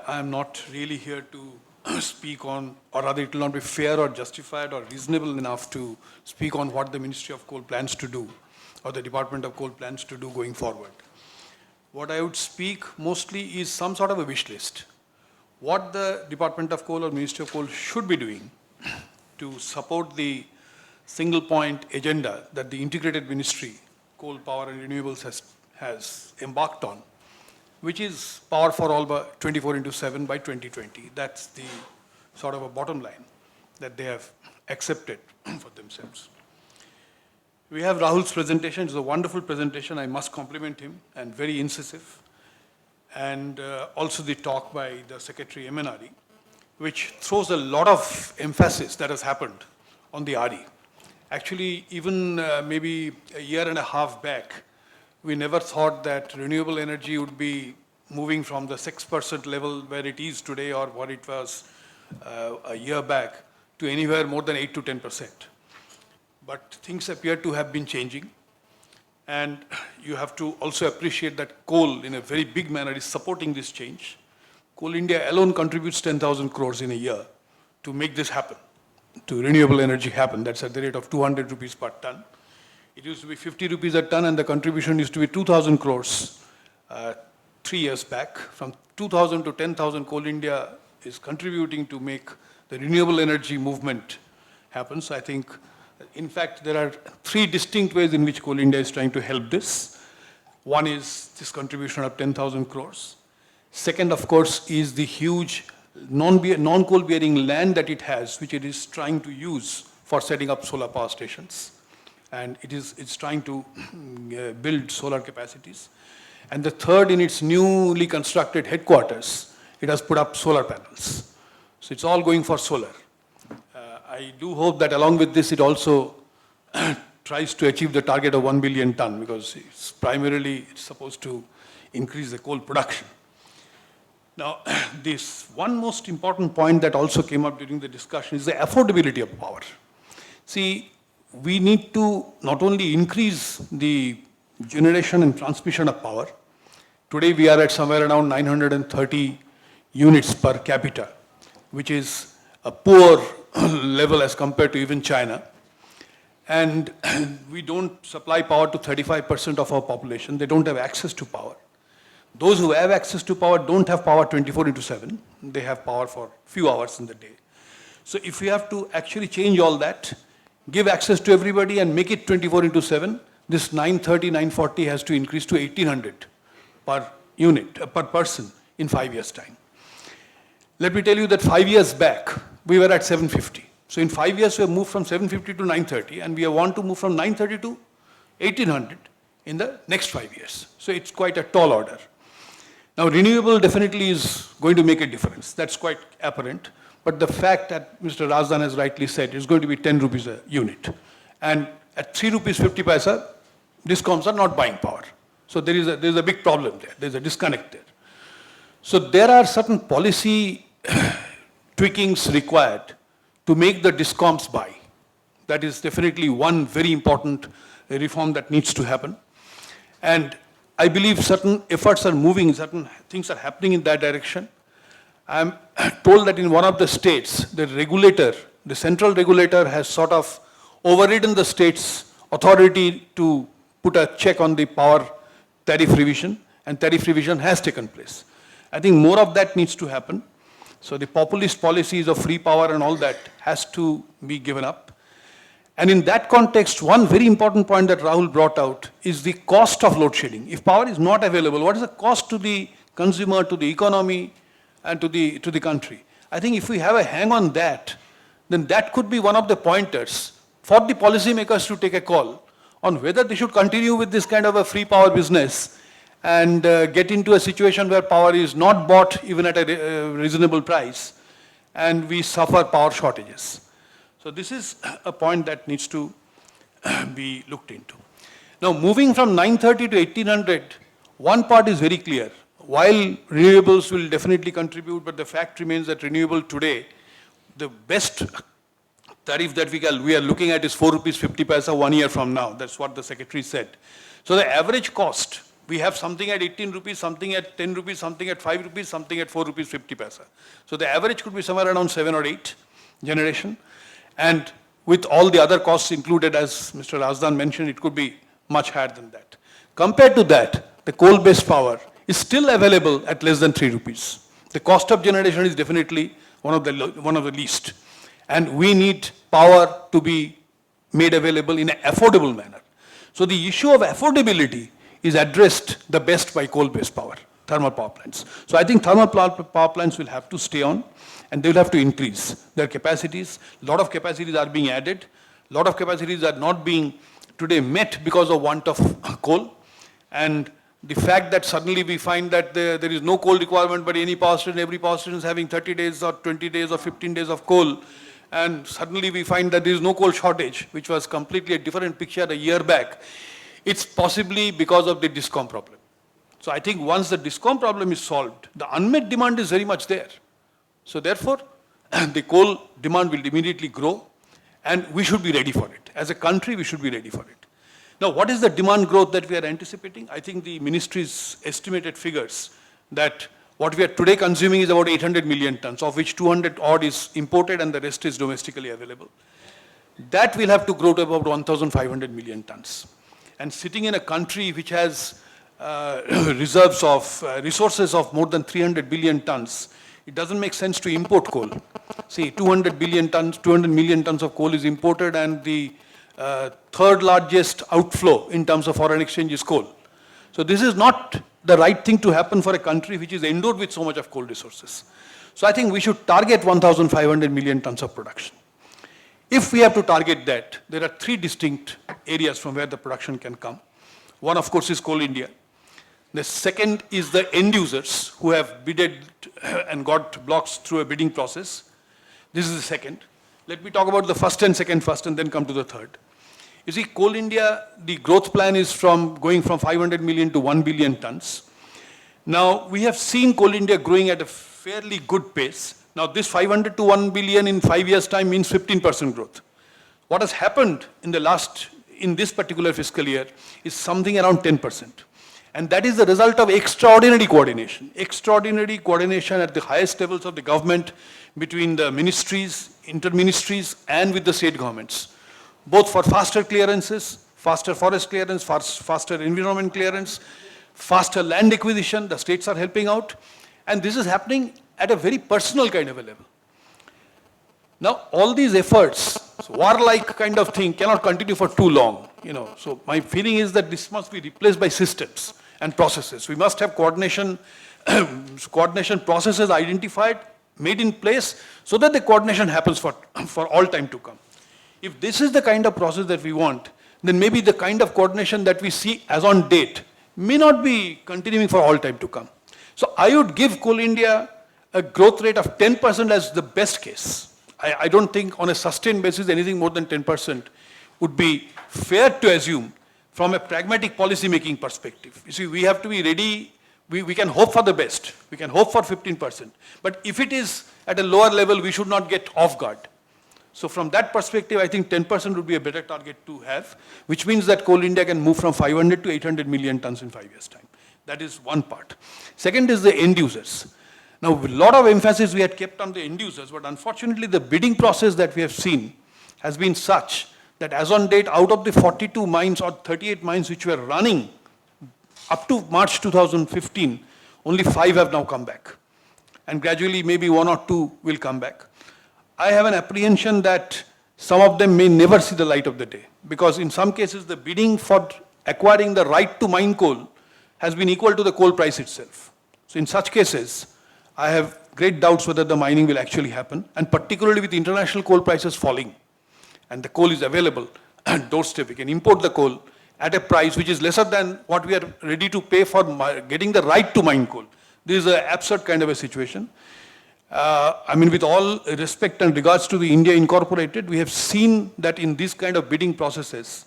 I am not really here to speak on, or rather it will not be fair or justified or reasonable enough to speak on what the Ministry of Coal plans to do, or the Department of Coal plans to do going forward. What I would speak mostly is some sort of a wish list. What the Department of Coal or Ministry of Coal should be doing to support the single point agenda that the integrated ministry, coal, power and renewables has embarked on, which is power for all but 24/7 by 2020. That's the sort of a bottom line that they have accepted for themselves. We have Rahul's presentation. It's a wonderful presentation. I must compliment him, and very incisive. And also the talk by the Secretary MNRE, which throws a lot of emphasis that has happened on the RE. Actually, even maybe a year and a half back, we never thought that renewable energy would be moving from the 6% level where it is today or what it was a year back to anywhere more than 8 to 10%. But things appear to have been changing. And you have to also appreciate that coal, in a very big manner, is supporting this change. Coal India alone contributes 10,000 crores in a year to make this happen, to renewable energy happen. That's at the rate of 200 rupees per ton. It used to be 50 rupees a ton, and the contribution used to be 2,000 crores 3 years back. From 2,000 to 10,000, Coal India is contributing to make the renewable energy movement happen. So I think, in fact, there are 3 distinct ways in which Coal India is trying to help this. One is this contribution of 10,000 crores. Second, of course, is the huge non-coal bearing land that it has, which it is trying to use for setting up solar power stations. And it's trying to build solar capacities. And the third, in its newly constructed headquarters, it has put up solar panels. So it's all going for solar. I do hope that along with this, it also tries to achieve the target of 1 billion ton, because it's supposed to increase the coal production. Now, this one most important point that also came up during the discussion is the affordability of power. See, we need to not only increase the generation and transmission of power. Today we are at somewhere around 930 units per capita, which is a poor level as compared to even China. And we don't supply power to 35% of our population. They don't have access to power. Those who have access to power don't have power 24/7. They have power for a few hours in the day. So if we have to actually change all that, give access to everybody and make it 24/7, this 930, 940 has to increase to 1800 per unit, per person in 5 years' time. Let me tell you that 5 years back, we were at 750. So in 5 years, we have moved from 750 to 930, and we want to move from 930 to 1800 in the next 5 years. So it's quite a tall order. Now, renewable definitely is going to make a difference. That's quite apparent. But the fact that Mr. Razdan has rightly said, it's going to be 10 rupees a unit. And at 3 rupees 50 paisa, discoms are not buying power. So there is a big problem there. There's a disconnect there. So there are certain policy tweakings required to make the discoms buy. That is definitely one very important reform that needs to happen. And I believe certain efforts are moving, certain things are happening in that direction. I'm told that in one of the states, the regulator, the central regulator, has sort of overridden the state's authority to put a check on the power tariff revision, and tariff revision has taken place. I think more of that needs to happen. So the populist policies of free power and all that has to be given up. And in that context, one very important point that Rahul brought out is the cost of load shedding. If power is not available, what is the cost to the consumer, to the economy, and to the country? I think if we have a hang on that, then that could be one of the pointers for the policymakers to take a call on whether they should continue with this kind of a free power business and get into a situation where power is not bought even at a reasonable price, and we suffer power shortages. So this is a point that needs to be looked into. Now, moving from 930 to 1800, one part is very clear. While renewables will definitely contribute, but the fact remains that renewable today, the best tariff that we are looking at is 4 rupees 50 paisa 1 year from now. That's what the secretary said. So the average cost We have something at 18 rupees, something at 10 rupees, something at 5 rupees, something at 4 rupees 50 paisa. So the average could be somewhere around 7 or 8 generation. And with all the other costs included, as Mr. Razdan mentioned, it could be much higher than that. Compared to that, the coal-based power is still available at less than 3 rupees. The cost of generation is definitely one of the least. And we need power to be made available in an affordable manner. So the issue of affordability is addressed the best by coal-based power, thermal power plants. So I think thermal power plants will have to stay on, and they will have to increase their capacities. A lot of capacities are being added. A lot of capacities are not being today met because of want of coal. And the fact that suddenly we find that there is no coal requirement, but any power station, every power station is having 30 days or 20 days or 15 days of coal, and suddenly we find that there is no coal shortage, which was completely a different picture a year back. It's possibly because of the DISCOM problem. So I think once the DISCOM problem is solved, the unmet demand is very much there. So therefore, the coal demand will immediately grow, and we should be ready for it. As a country, we should be ready for it. Now, what is the demand growth that we are anticipating? I think the ministry's estimated figures that what we are today consuming is about 800 million tons, of which 200 odd is imported and the rest is domestically available. That will have to grow to about 1,500 million tons. And sitting in a country which has resources of more than 300 billion tons, it doesn't make sense to import coal. See, 200 million tons of coal is imported, and the third largest outflow in terms of foreign exchange is coal. So this is not the right thing to happen for a country which is endowed with so much of coal resources. So I think we should target 1,500 million tons of production. If we have to target that, there are 3 distinct areas from where the production can come. One, of course, is Coal India. The second is the end users who have bidded and got blocks through a bidding process. This is the second. Let me talk about the first and second first, and then come to the third. You see, Coal India, the growth plan is going from 500 million to 1 billion tons. Now, we have seen Coal India growing at a fairly good pace. Now, this 500 to 1 billion in 5 years' time means 15% growth. What has happened in this particular fiscal year is something around 10%. And that is the result of extraordinary coordination at the highest levels of the government, between the ministries, inter-ministries, and with the state governments, both for faster clearances, faster forest clearance, faster environment clearance, faster land acquisition. The states are helping out. And this is happening at a very personal kind of a level. Now, all these efforts, warlike kind of thing, cannot continue for too long. So my feeling is that this must be replaced by systems and processes. We must have coordination processes identified, made in place, so that the coordination happens for all time to come. If this is the kind of process that we want, then maybe the kind of coordination that we see as on date may not be continuing for all time to come. So I would give Coal India a growth rate of 10% as the best case. I don't think on a sustained basis anything more than 10% would be fair to assume from a pragmatic policy making perspective. You see, we have to be ready. We can hope for the best. We can hope for 15%. But if it is at a lower level, we should not get off guard. So from that perspective, I think 10% would be a better target to have, which means that Coal India can move from 500 to 800 million tons in 5 years' time. That is one part. Second is the end users. Now, a lot of emphasis we had kept on the end users, but unfortunately the bidding process that we have seen has been such that as on date, out of the 42 mines or 38 mines which were running up to March 2015, only 5 have now come back. And gradually maybe 1 or 2 will come back. I have an apprehension that some of them may never see the light of the day, because in some cases the bidding for acquiring the right to mine coal has been equal to the coal price itself. So in such cases, I have great doubts whether the mining will actually happen, and particularly with international coal prices falling and the coal is available at doorstep, we can import the coal at a price which is lesser than what we are ready to pay for getting the right to mine coal. This is an absurd kind of a situation. With all respect and regards to the India Incorporated, we have seen that in these kind of bidding processes,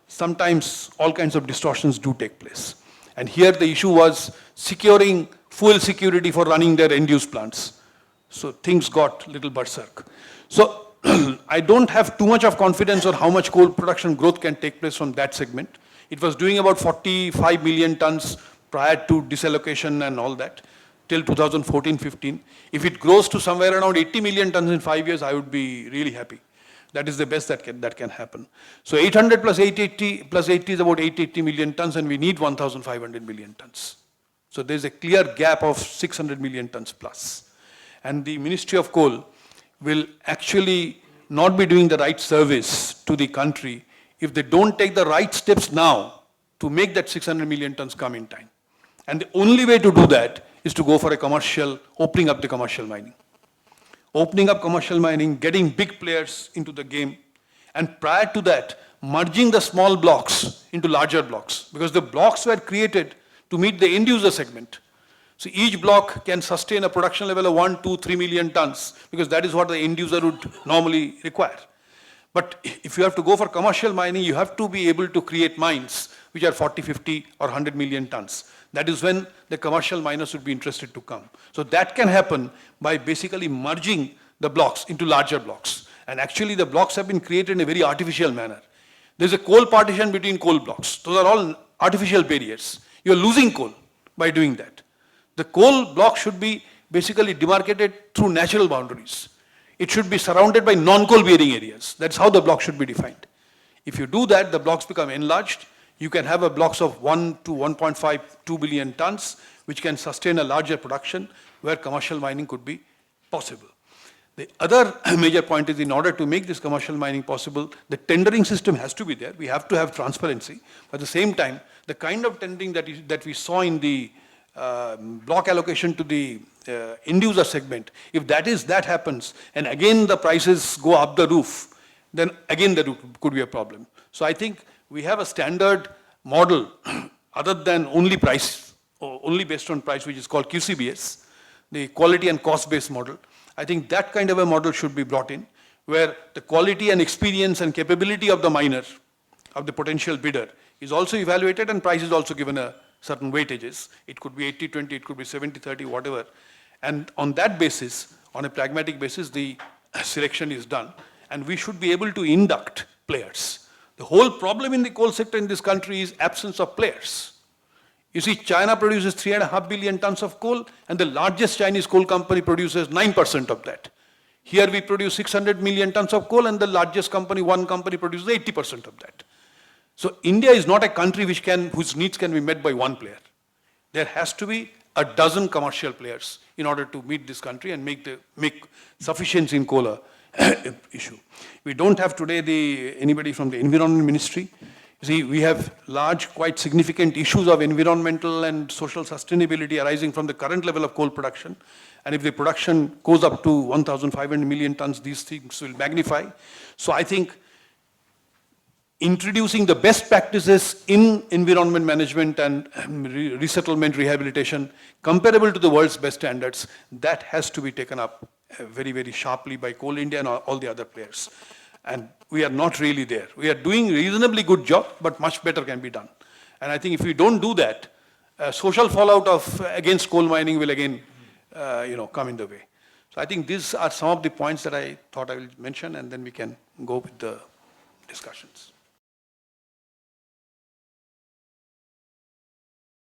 sometimes all kinds of distortions do take place. And here the issue was securing fuel security for running their end-use plants. So things got a little berserk. So I don't have too much of confidence on how much coal production growth can take place from that segment. It was doing about 45 million tons prior to disallocation and all that, till 2014-15. If it grows to somewhere around 80 million tons in 5 years, I would be really happy. That is the best that can happen. So 800 plus 880 plus 80 is about 880 million tons, and we need 1,500 million tons. So there's a clear gap of 600 million tons plus. And the Ministry of Coal will actually not be doing the right service to the country if they don't take the right steps now to make that 600 million tons come in time. And the only way to do that is to go for a commercial, opening up the commercial mining. Opening up commercial mining, getting big players into the game, and prior to that, merging the small blocks into larger blocks, because the blocks were created to meet the end user segment. So each block can sustain a production level of 1, 2, 3 million tons, because that is what the end user would normally require. But if you have to go for commercial mining, you have to be able to create mines which are 40, 50 or 100 million tons. That is when the commercial miners would be interested to come. So that can happen by basically merging the blocks into larger blocks. And actually the blocks have been created in a very artificial manner. There's a coal partition between coal blocks. Those are all artificial barriers. You're losing coal by doing that. The coal block should be basically demarcated through natural boundaries. It should be surrounded by non-coal bearing areas. That's how the block should be defined. If you do that, the blocks become enlarged. You can have a blocks of 1 to 1.5, 2 billion tons, which can sustain a larger production where commercial mining could be possible. The other major point is, in order to make this commercial mining possible, the tendering system has to be there. We have to have transparency. At the same time, the kind of tendering that we saw in the block allocation to the end user segment, if that happens, and again the prices go up the roof, then again there could be a problem. So I think we have a standard model other than only price, or only based on price, which is called QCBS, the quality and cost-based model. I think that kind of a model should be brought in, where the quality and experience and capability of the miner, of the potential bidder, is also evaluated, and price is also given a certain weightages. It could be 80-20, it could be 70-30, whatever. And on that basis, on a pragmatic basis, the selection is done. And we should be able to induct players. The whole problem in the coal sector in this country is absence of players. You see, China produces 3.5 billion tons of coal, and the largest Chinese coal company produces 9% of that. Here we produce 600 million tons of coal, and the largest company, one company, produces 80% of that. So India is not a country whose needs can be met by one player. There has to be a dozen commercial players in order to meet this country and make sufficiency in coal a issue. We don't have today anybody from the Environment Ministry. You see, we have large, quite significant issues of environmental and social sustainability arising from the current level of coal production. And if the production goes up to 1,500 million tons, these things will magnify. So I think introducing the best practices in environment management and resettlement rehabilitation comparable to the world's best standards, that has to be taken up very, very sharply by Coal India and all the other players. And we are not really there. We are doing a reasonably good job, but much better can be done. And I think if we don't do that, social fallout against coal mining will again come in the way. So I think these are some of the points that I thought I will mention, and then we can go with the discussions.